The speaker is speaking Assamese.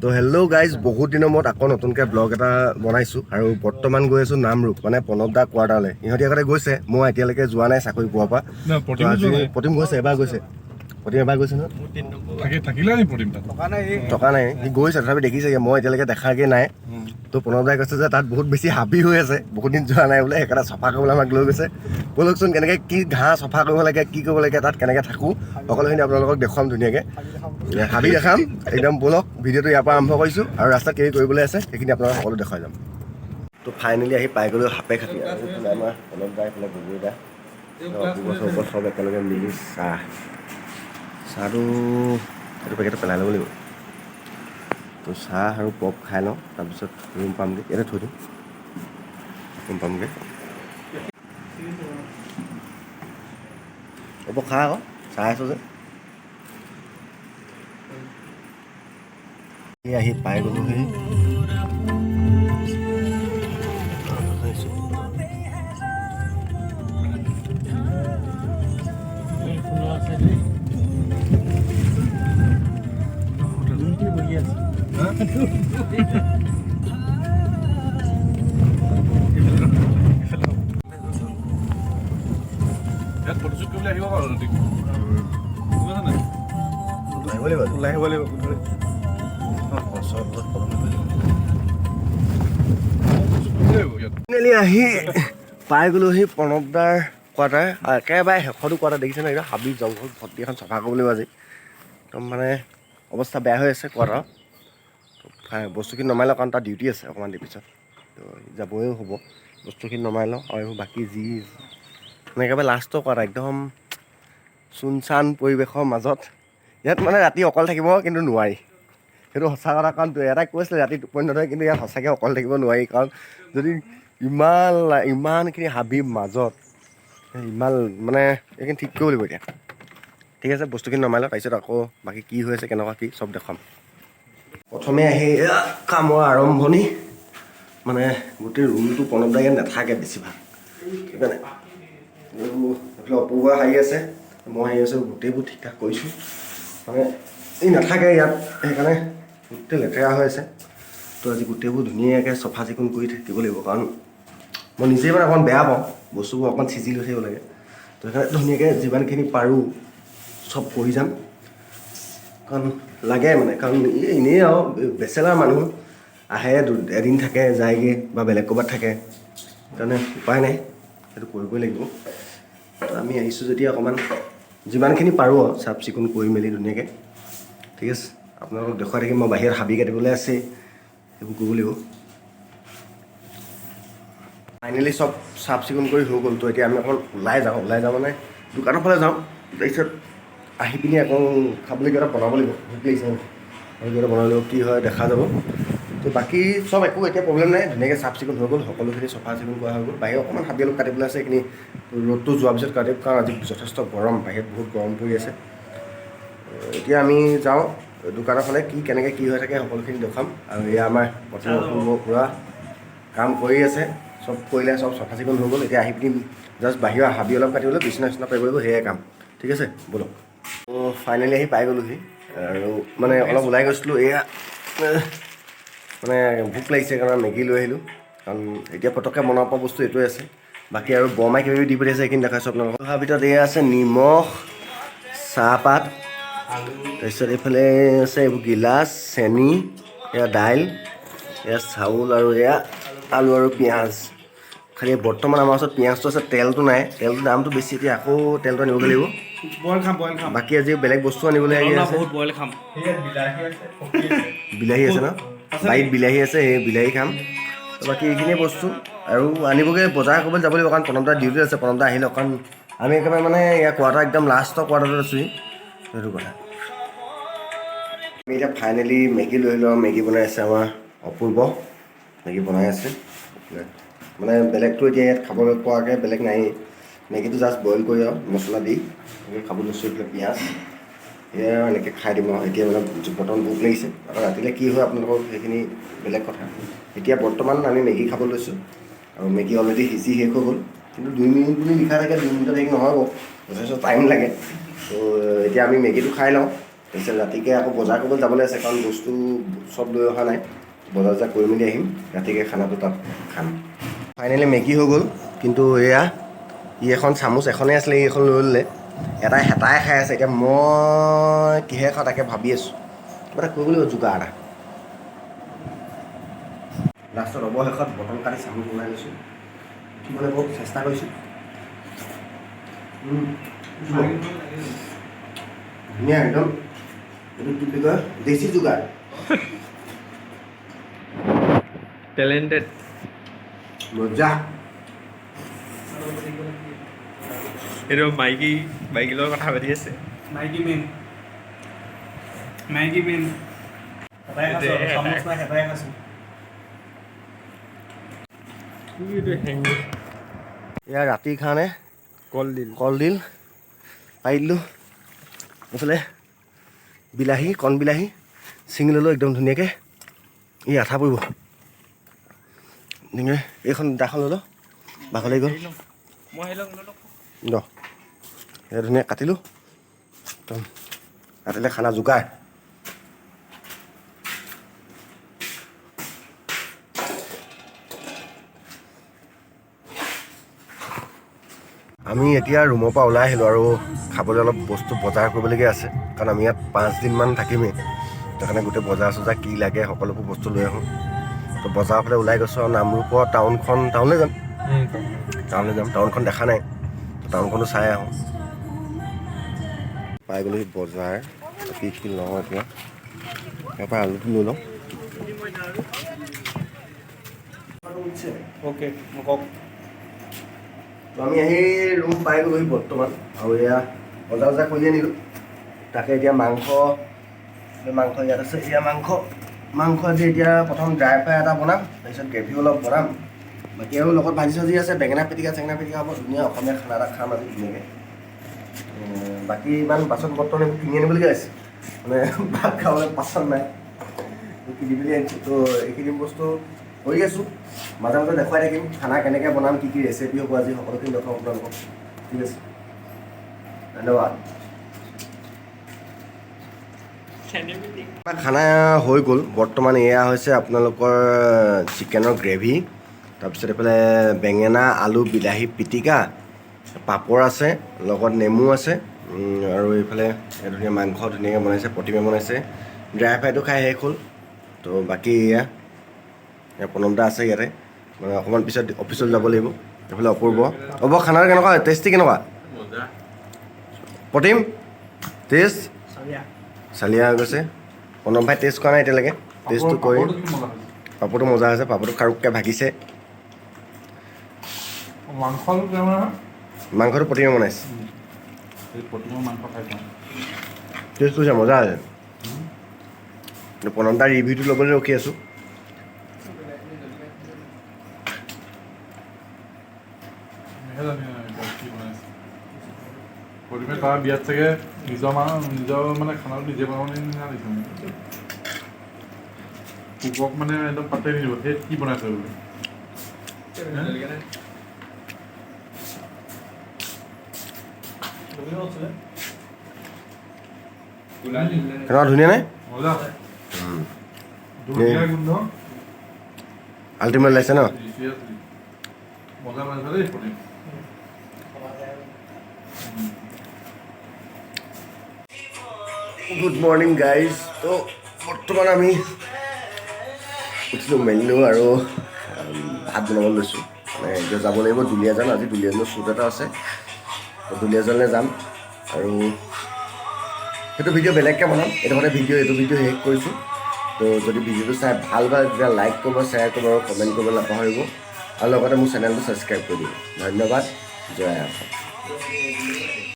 তো হেল্ল' গাইজ, বহুত দিনৰ মূৰত আকৌ নতুনকৈ ব্লগ এটা বনাইছোঁ আৰু বৰ্তমান গৈ আছোঁ নামৰূপ, মানে প্ৰণৱ দা কোৱাৰ্টাৰলৈ। ইহঁতি আগতে গৈছে, মই এতিয়ালৈকে যোৱা নাই চাকৰি পোৱাৰ পৰা। প্ৰতিম গৈছে, এবাৰ গৈছে। প্ৰতিম এবাৰ গৈছে নহয়, থকা নাই, সি গৈছে তথাপি দেখিছে, মই এতিয়ালৈকে দেখাগৈ নাই। তো প্ৰণৱ দাই কৈছে যে তাত বহুত বেছি হাবি হৈ আছে, বহুত দিন যোৱা নাই বোলে, সেইকাৰণে চফা কৰিবলৈ আমাক লৈ গৈছে। ব'লকচোন কেনেকৈ কি ঘাঁহ চফা কৰিব লাগে, কি কৰিব লাগে, তাত কেনেকৈ থাকোঁ, সকলোখিনি আপোনালোকক দেখুৱাম ধুনীয়াকৈ। হাবি দেখাম একদম। ব'লক ভিডিঅ'টো ইয়াৰ পৰা আৰম্ভ কৰিছোঁ আৰু ৰাস্তাত কি কৰিবলৈ আছে সেইখিনি আপোনালোকক সকলো দেখুৱাই যাম। তো ফাইনেলি আহি পাই গ'লোঁ সাপে খাটি। আৰু এইফালে আমাৰ প্ৰণৱ দা, এইফালে গগৈ দা, অপূৰ্ব ওপৰত চব একেলগে মিলি চাহটো এইটো পেকেটটো পেলাই ল'ব লাগিব। তো চাহ আৰু পপ খাই লওঁ, তাৰপিছত ৰুম পামগৈ। ইয়াতে থৈ দিওঁ, ৰুম পামগৈ। হ'ব খা আকৌ, চাই আছোঁ যে। আহি পাই গ'লোহি। আহি পাই গ'লোহি প্ৰণৱ দাৰ কোৱাৰ্টাৰ। একেবাৰে শেষতো কোৱাৰ্টাৰ দেখিছে ন, একদম হাবি জংঘল ভৰ্তি, এখন চফা কৰিব লাগিব আজি। একদম মানে অৱস্থা বেয়া হৈ আছে কোৱাৰ্টাৰ। বস্তুখিনি নমাই লওঁ কাৰণ তাৰ ডিউটি আছে অকণমান দেৰি পিছত, তো যাবও হ'ব। বস্তুখিনি নমাই লওঁ আৰু বাকী যি মানে একেবাৰে লাষ্টৰ কোৱাৰ্টাৰ, একদম চুনচান পৰিৱেশৰ মাজত। ইয়াত মানে ৰাতি অকল থাকিব কিন্তু নোৱাৰি, সেইটো সঁচা কথা। কাৰণ এটাই কৈছিলে ৰাতি টোপনি নধৰে, কিন্তু ইয়াত সঁচাকৈ অকল থাকিব নোৱাৰি। কাৰণ যদি ইমানখিনি হাবিৰ মাজত ইমান মানে এইখিনি ঠিক কৰিব লাগিব এতিয়া। ঠিক আছে, বস্তুখিনি নমাই লওঁ, তাৰপিছত আকৌ বাকী কি হৈ আছে, কেনেকুৱা কি চব দেখাম। প্ৰথমে আহি কামৰ আৰম্ভণি, মানে গোটেই ৰুমটো প্ৰণৱ দা ইয়াত নাথাকে বেছিভাগ, সেইকাৰণে এইফালে অপূৰ্ব হাৰি আছে, মই হাৰি আছোঁ, গোটেইবোৰ ঠিক ঠাক কৰিছোঁ। মানে এই নাথাকে ইয়াত, সেইকাৰণে গোটেই লেতেৰা হৈ আছে। তো আজি গোটেইবোৰ ধুনীয়াকৈ চফা চিকুণ কৰি থাকিব লাগিব, কাৰণ মই নিজেই মানে অকণমান বেয়া পাওঁ বস্তুবোৰ অকণমান চিজিল হৈ থাকিব লাগে। তো সেইকাৰণে ধুনীয়াকৈ যিমানখিনি পাৰোঁ চব কৰি যাম, কাৰণ লাগে মানে। কাৰণ এনেই আৰু বেচেলাৰ মানুহ আহে, এদিন থাকে যায়গৈ, বা বেলেগ ক'ৰবাত থাকে, সেইকাৰণে উপায় নাই, সেইটো কৰিবই লাগিব। তো আমি আহিছোঁ যেতিয়া অকণমান যিমানখিনি পাৰোঁ আৰু চাফ চিকুণ কৰি মেলি ধুনীয়াকৈ। ঠিক আছে, আপোনালোকক দেখুৱাই থাকিম। মই বাহিৰত হাবি কাটিবলৈ আছে, সেইবোৰ কৰিব লাগিব। ফাইনেলি চব চাফ চিকুণ কৰি হৈ গ'ল। তো এতিয়া আমি অকণ ওলাই যাওঁ মানে দোকানৰ ফালে যাওঁ, তাৰপিছত আহি পিনি আকৌ খাবলৈ কিবা এটা বনাব লাগিব। ভোক লাগিছে আৰু কিবা এটা বনাব লাগিব, কি হয় দেখা যাব। তো বাকী চব একো এতিয়া প্ৰব্লেম নাই, ধুনীয়াকৈ চাফ চিকুণ হৈ গ'ল, সকলোখিনি চফা চিকুণ কৰা হৈ গ'ল। বাহিৰত অকণমান হাবি অলপ কাটিবলৈ আছে, এইখিনি ৰ'দটো যোৱাৰ পিছত কাটিম, কাৰণ আজি যথেষ্ট গৰম, বাহিৰত বহুত গৰম পৰি আছে। এতিয়া আমি যাওঁ দোকানৰ ফালে, কেনেকৈ কি হৈ থাকে সকলোখিনি দেখাম। আৰু এয়া আমাৰ প্ৰথম পূৰা কাম কৰি আছে, চব কৰিলে, চব চাফা চিকুণ হৈ গ'ল। এতিয়া আহি পিনি জাষ্ট বাহিৰৰ হাবি অলপ কাটিবলৈ, বিচনা চিচনা পাৰিব লাগিব, সেয়াই কাম। ঠিক আছে, ব'লক। ত' ফাইনেলি আহি পাই গ'লোহি, আৰু মানে অলপ ওলাই গৈছিলোঁ। এয়া মানে ভোক লাগিছে কাৰণে মেগী লৈ আহিলোঁ, কাৰণ এতিয়া পটককৈ বনাব পৰা বস্তু এইটোৱে আছে। বাকী আৰু বৰমাই কিবা কিবি দি পঠিয়াইছে, সেইখিনি দেখাইছোঁ আপোনালোকক। তাৰ ভিতৰত এয়া আছে নিমখ, চাহপাত, তাৰপিছত এইফালে আছে এইবোৰ গিলাচ, চেনি, এয়া দাইল, এয়া চাউল, আৰু এয়া আলু আৰু পিঁয়াজ। খালি বৰ্তমান আমাৰ ওচৰত পিঁয়াজটো আছে, তেলটো নাই। তেলটোৰ দামটো বেছি, এতিয়া আকৌ তেলটো আনিবগৈ লাগিব। বাকী আজি বেলেগ বস্তু আনিবলৈ আহি আছে। বিলাহী আছে ন, বাৰীত বিলাহী আছে, সেই বিলাহী খাম। বাকী এইখিনিয়ে বস্তু, আৰু আনিবগৈ বজাৰ কৰিবলৈ যাব লাগিব, কাৰণ প্ৰণৱ দা ডিউটি আছে। প্ৰণৱ দা আহি লওক, কাৰণ আমি একেবাৰে মানে ইয়াৰ কোৱাৰ্টাৰ একদম লাষ্টৰ কোৱাৰ্টাৰটোত আছোঁহি, সেইটো কথা। আমি এতিয়া ফাইনেলি মেগী লৈ আহিলোঁ, আৰু মেগী বনাই আছে আমাৰ অপূৰ্ব। মেগী বনাই আছে, মানে বেলেগটো এতিয়া ইয়াত খাবলৈ পোৱাকৈ বেলেগ নায়েই। মেগীটো জাষ্ট বইল কৰি আৰু মছলা দি খাব লৈছোঁ। এইফালে পিঁয়াজ, এয়া এনেকৈ খাই দিম আৰু। এতিয়া মানে বৰ্তমান ভোক লাগিছে, আৰু ৰাতিলৈ কি হয় আপোনালোকক সেইখিনি বেলেগ কথা। এতিয়া বৰ্তমান আমি মেগী খাব লৈছোঁ, আৰু মেগী অলৰেডি সিজি শেষ হৈ গ'ল, কিন্তু 2 মিনিট বুলি লিখা থাকে, 2 মিনিটত হেৰি নহয় বাৰু, যথেষ্ট টাইম লাগে। তো এতিয়া আমি মেগীটো খাই লওঁ, তাৰপিছত ৰাতিকৈ আকৌ বজাৰ কৰিবলৈ যাবলৈ আছে, কাৰণ বস্তু চব লৈ অহা নাই। বজাৰ চজাৰ কৰি মেলি আহিম, ৰাতিকৈ খানাটো তাত খাম। ফাইনেলি মেগী হৈ গ'ল, কিন্তু এয়া ই এখন চামুচ এখনেই আছিলে, ই এখন লৈ ল'লে। এটাই হেতাই খাই আছে। এতিয়া মই কিহে খাওঁ তাকে ভাবি আছোঁ, কিবা এটা কৰিব লাগিব যোগাৰ এটা। লাষ্টত অৱশেষত বটল কাটি চামুচ বনাই লৈছোঁ, মানে বহুত চেষ্টা কৰিছোঁ। ধুনীয়া একদম, এইটো কি বুলি কয়, দেশী যোগাৰ। টেলেণ্টেড মজা। এইটো মাইকী লগত কথা পাতি আছে। মাইকী মেন হেতাই খাইছোঁ। এয়া ৰাতিৰ কাৰণে কলডিল পাৰি দিলোঁ, এইফালে বিলাহী কণ বিলাহী ছিঙি ল'লোঁ একদম ধুনীয়াকৈ। ই আঠা পৰিব, এইখন দাখন লৈ লওঁ, বাকলি গ'ল ল, এই ধুনীয়া কাটিলোঁ একদম। কাটিলে খানা যোগাৰ। আমি এতিয়া ৰুমৰ পৰা ওলাই আহিলোঁ আৰু খাবলৈ অলপ বস্তু বজাৰ কৰিবলগীয়া আছে, কাৰণ আমি ইয়াত 5 দিনমান থাকিমেই। সেইকাৰণে গোটেই বজাৰ চজাৰ কি লাগে সকলোবোৰ বস্তু লৈ আহোঁ। তো বজাৰৰ ফালে ওলাই গৈছোঁ আৰু নামৰূপৰ টাউনলৈ যাম। টাউনখন দেখা নাই, টাউনখনো চাই আহোঁ। পাই গ'লো বজাৰ, কি লওঁ এতিয়া। ইয়াৰ পৰা আলুটো লৈ লওঁ। অ'কে কওক। আমি আহি ৰুম পাই গ'লোহি বৰ্তমান, আৰু এয়া বজাৰ চজাৰ কৰি আনিলোঁ। তাকে এতিয়া মাংস ইয়াত আছে। এয়া মাংস আজি এতিয়া প্ৰথম ড্ৰাই ফ্ৰাই এটা বনাম, তাৰপিছত গ্ৰেভি অলপ বনাম। বাকী আৰু লগত ভাজি চাজি আছে, বেঙেনা পিটিকা হ'ব। ধুনীয়া অসমীয়া খানা এটা খাম আজি ধুনীয়াকৈ। বাকী ইমান বাচন বৰ্তন এইবোৰ কিনি আনিবলগীয়া আছে, মানে ভাত খাবলৈ বাচন নাই, কিনি মেলি আনিছোঁ। তো এইখিনি বস্তু কৰি আছোঁ, মাজে মাজে দেখুৱাই থাকিম খানা কেনেকৈ বনাম, কি ৰেচিপি হ'ব আজি সকলোখিনি দেখুৱাম আপোনালোকক। ঠিক আছে, ধন্যবাদ। খানা হৈ গ'ল বৰ্তমান। এয়া হৈছে আপোনালোকৰ চিকেনৰ গ্ৰেভি, তাৰপিছত এইফালে বেঙেনা আলু বিলাহী পিটিকা, পাপৰ আছে, লগত নেমু আছে, আৰু এইফালে ধুনীয়া মাংস ধুনীয়াকৈ বনাইছে, প্ৰতিমা বনাইছে। ড্ৰাই ফ্ৰাইটো খাই শেষ হ'ল। তো বাকী এয়া প্ৰণৱ দা আছে ইয়াতে, মানে অকণমান পিছত অফিচলৈ যাব লাগিব। এইফালে অপূৰ্ব খানাৰ কেনেকুৱা, টেষ্টি কেনেকুৱা? প্ৰতিম টেষ্ট চালিয়া হৈ গৈছে। প্ৰণৱ ভাই টেষ্ট কৰা নাই এতিয়ালৈকে, টেষ্টটো কৰি। পাপৰটো মজা হৈছে, পাপৰটো খাৰুককৈ ভাগিছে। মাংসটো প্ৰতিমা বনাইছে, টেষ্ট হৈছে, মজা হৈছে। প্ৰণৱ দাৰ ৰিভিউটো ল'বলৈ ৰখি আছোঁ। প্ৰতিমে তাৰ বিয়াত চাগে নিজৰ মানে খানাটো নিজে বনাব নিচিনা লাগিছে। কুকক মানে একদম পাতে নিদিব, সেই কি বনাইছে বোলে। কেনেকুৱা ধুনীয়া নাই? মজা গোন্ধ আল্টিমেট লাগিছে ন? মজা বনাইছে দেই প্ৰতিম। Good morning guys. তো বৰ্তমান আমি উঠিলোঁ মেলিলোঁ আৰু ভাত বনাব লৈছোঁ। মানে এতিয়া যাব লাগিব দুলীয়াজান। আজি দুলীয়াজানৰ শ্বুট এটা আছে, তো দুলীয়াজানলৈ যাম। আৰু সেইটো ভিডিঅ' বেলেগকৈ বনাম। এইটো ভিডিঅ' শেষ কৰিছোঁ। তো যদি ভিডিঅ'টো চাই ভাল পায় তেতিয়া লাইক কৰিব, শ্বেয়াৰ কৰিব আৰু কমেণ্ট কৰিব নাপাহৰিব। আৰু লগতে মোৰ চেনেলটো ছাবস্ক্ৰাইব কৰি দিব। ধন্যবাদ। জয় আসাম।